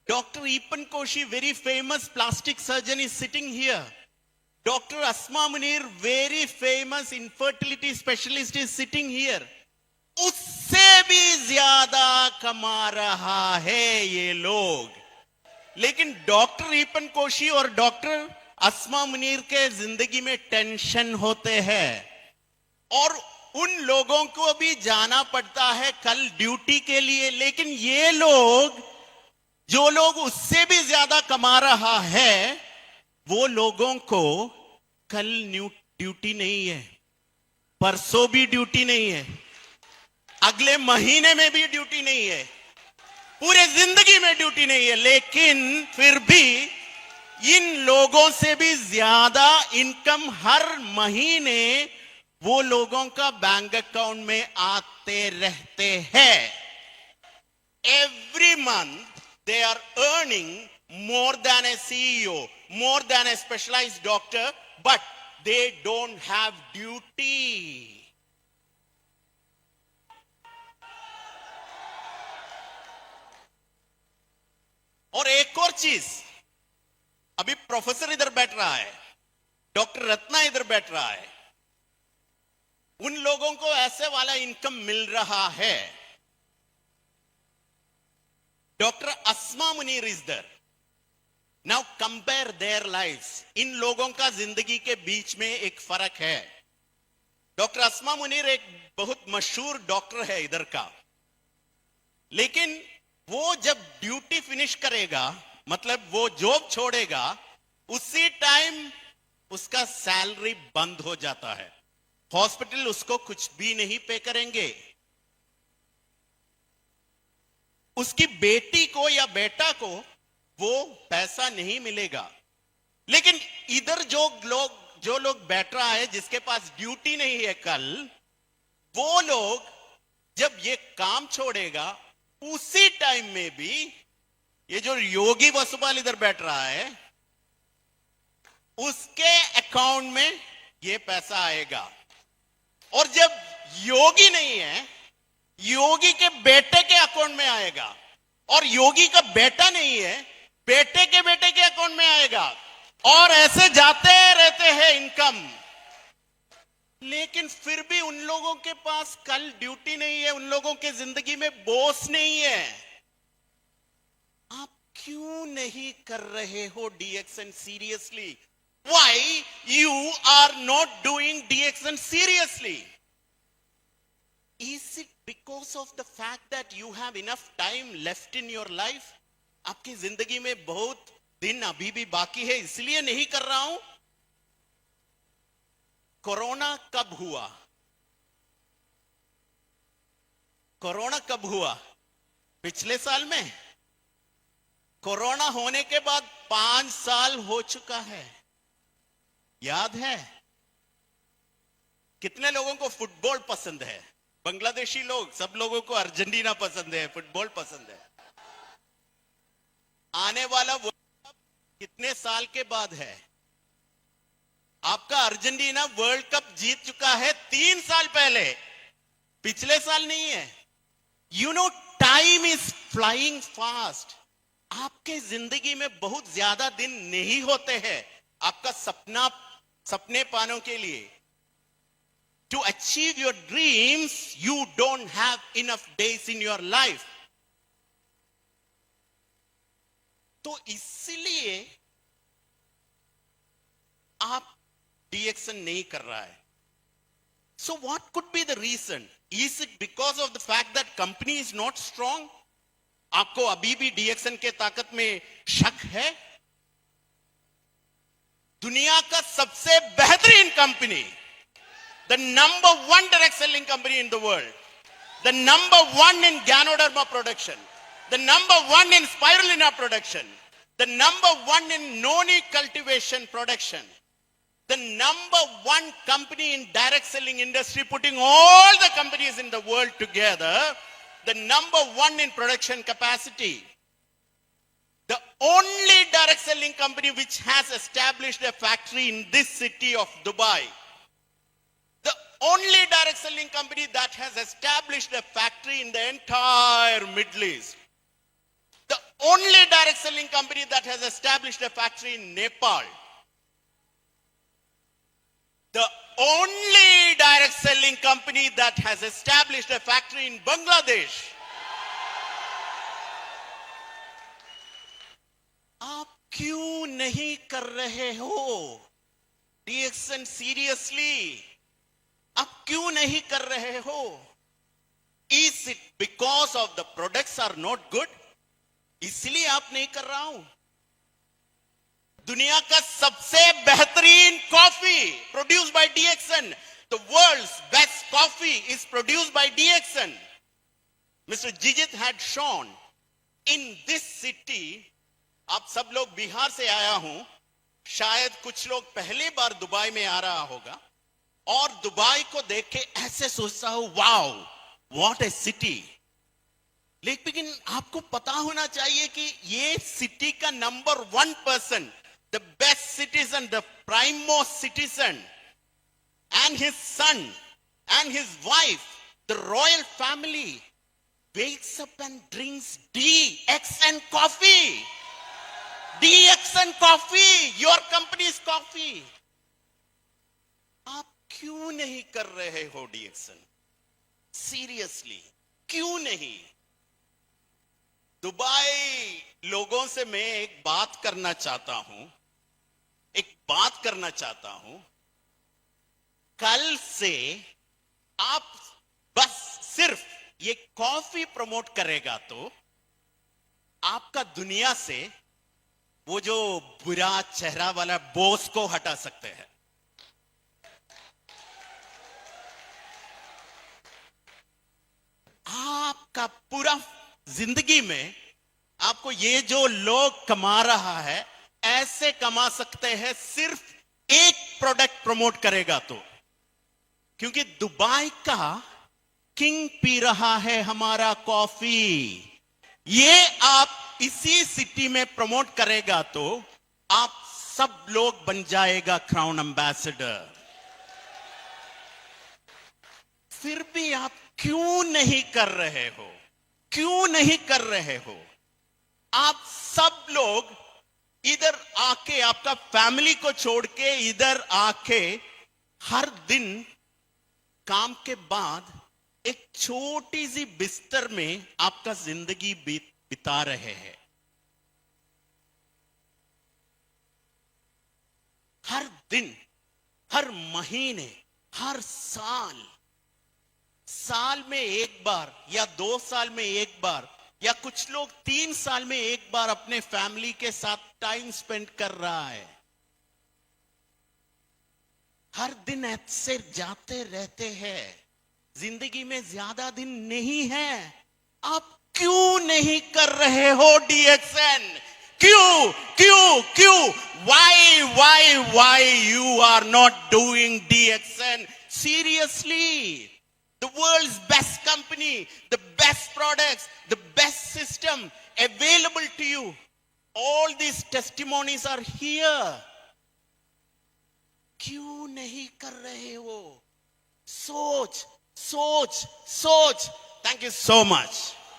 Dr. Epan Koshi, very famous plastic surgeon, is sitting here. Dr. Asma Munir, very famous infertility specialist, is sitting here. उससे भी ज्यादा कमा रहा है ये लोग. लेकिन डॉक्टर ईपन कोशी और डॉक्टर अस्मा मुनीर के जिंदगी में टेंशन होते हैं और उन लोगों को भी जाना पड़ता है कल ड्यूटी के लिए. लेकिन ये लोग, जो लोग उससे भी ज्यादा कमा रहा है, वो लोगों को कल ड्यूटी नहीं है, परसों भी ड्यूटी नहीं है, अगले महीने में भी ड्यूटी नहीं है, पूरे जिंदगी में ड्यूटी नहीं है. लेकिन फिर भी इन लोगों से भी ज्यादा इनकम हर महीने वो लोगों का बैंक अकाउंट में आते रहते हैं. Every month they are earning more than a CEO, more than a specialized doctor, but they don't have duty. और एक और चीज, अभी प्रोफेसर इधर बैठ रहा है, डॉक्टर रत्ना इधर बैठ रहा है, उन लोगों को ऐसे वाला इनकम मिल रहा है. Doctor Asma Munir is there. Now compare their lifes. इन लोगों का जिंदगी के बीच में एक फर्क है. डॉक्टर अस्मा मुनीर एक बहुत मशहूर डॉक्टर है इधर का, लेकिन वो जब ड्यूटी फिनिश करेगा, मतलब वो जॉब छोड़ेगा, उसी टाइम उसका सैलरी बंद हो जाता है. हॉस्पिटल उसको कुछ भी नहीं पे करेंगे. उसकी बेटी को या बेटा को वो पैसा नहीं मिलेगा. लेकिन इधर जो लोग बैठ रहा है, जिसके पास ड्यूटी नहीं है कल, वो लोग जब ये काम छोड़ेगा, उसी टाइम में भी ये जो योगी वसुपाल इधर बैठ रहा है, उसके अकाउंट में ये पैसा आएगा. और जब योगी नहीं है, योगी के बेटे के अकाउंट में आएगा. और योगी का बेटा नहीं है, बेटे के अकाउंट में आएगा. और ऐसे जाते रहते हैं इनकम. लेकिन फिर भी उन लोगों के पास कल ड्यूटी नहीं है, उन लोगों के जिंदगी में बॉस नहीं है. आप क्यों नहीं कर रहे हो DXN seriously? Why you are not doing DXN seriously? Is it because of the fact that you have enough time left in your life? आपकी जिंदगी में बहुत दिन अभी भी बाकी है, इसलिए नहीं कर रहा हूं? कोरोना कब हुआ? कोरोना कब हुआ? पिछले साल में. कोरोना होने के बाद 5 साल हो चुका है. याद है? कितने लोगों को फुटबॉल पसंद है? बांग्लादेशी लोग, सब लोगों को अर्जेंटीना पसंद है, फुटबॉल पसंद है. आने वाला वर्ल्ड कप कितने साल के बाद है? आपका अर्जेंटीना वर्ल्ड कप जीत चुका है 3 साल पहले, पिछले साल नहीं है. You know, time is flying fast. आपके जिंदगी में बहुत ज्यादा दिन नहीं होते हैं आपका सपने पाने के लिए. To achieve your dreams, you don't have enough days in your life. तो इसलिए आप DXN नहीं कर रहा है. So what could be the reason? Is it because of the fact that company is not strong? आपको अभी भी DXN के ताकत में शक है? दुनिया का सबसे बेहतरीन company, the number 1 direct selling company in the world, the number 1 in Ganoderma production, the number 1 in spirulina production, the number 1 in noni cultivation production, the number 1 company in direct selling industry, putting all the companies in the world together, the number 1 in production capacity, the only direct selling company which has established a factory in this city of Dubai, the only direct selling company that has established a factory in the entire Middle East, the only direct selling company that has established a factory in Nepal. The only direct selling company that has established a factory in Bangladesh. आप क्यों नहीं कर रहे हो DXN seriously? आप क्यों नहीं कर रहे हो? Is it because of the products are not good? इसलिए आप नहीं कर रहा हूं. दुनिया का सबसे बेहतरीन coffee produced by DXN. The world's best coffee is produced by DXN. Mr. Jijit had shown in this city. आप सब लोग बिहार से आया हूं, शायद कुछ लोग पहली बार दुबई में आ रहा होगा और दुबई को देख के ऐसे सोचता हूं, वाओ व्हाट ए सिटी. लेकिन आपको पता होना चाहिए कि ये सिटी का number 1%, the best citizen, the prime most citizen, and his son and his wife, the royal family, wakes up and drinks DXN coffee. DXN coffee, your company's coffee. आप क्यों नहीं कर रहे हो DXN? Seriously, क्यों नहीं? Dubai लोगों से मैं एक बात करना चाहता हूं. कल से आप बस सिर्फ ये कॉफी प्रमोट करेगा तो आपका दुनिया से वो जो बुरा चेहरा वाला बॉस को हटा सकते हैं. आपका पूरा जिंदगी में आपको ये जो लोग कमा रहा है ऐसे कमा सकते हैं सिर्फ एक प्रोडक्ट प्रमोट करेगा तो. क्योंकि दुबई का किंग पी रहा है हमारा कॉफी. ये आप इसी सिटी में प्रमोट करेगा तो आप सब लोग बन जाएगा क्राउन एम्बेसडर. फिर भी आप क्यों नहीं कर रहे हो? क्यों नहीं कर रहे हो? आप सब लोग इधर आके, आपका फैमिली को छोड़ के इधर आके हर दिन काम के बाद एक छोटी सी बिस्तर में आपका जिंदगी बिता रहे हैं. हर दिन, हर महीने, हर साल में एक बार या 2 साल में एक बार या कुछ लोग 3 साल में एक बार अपने फैमिली के साथ टाइम स्पेंड कर रहा है. हर दिन ऐसे जाते रहते हैं. जिंदगी में ज्यादा दिन नहीं है. आप क्यों नहीं कर रहे हो DXN? क्यों? Why you are not doing DXN? Seriously, the world's best company, the best products, the best system available to you. All these testimonies are here. क्यों नहीं कर रहे हो? सोच. Thank you so much.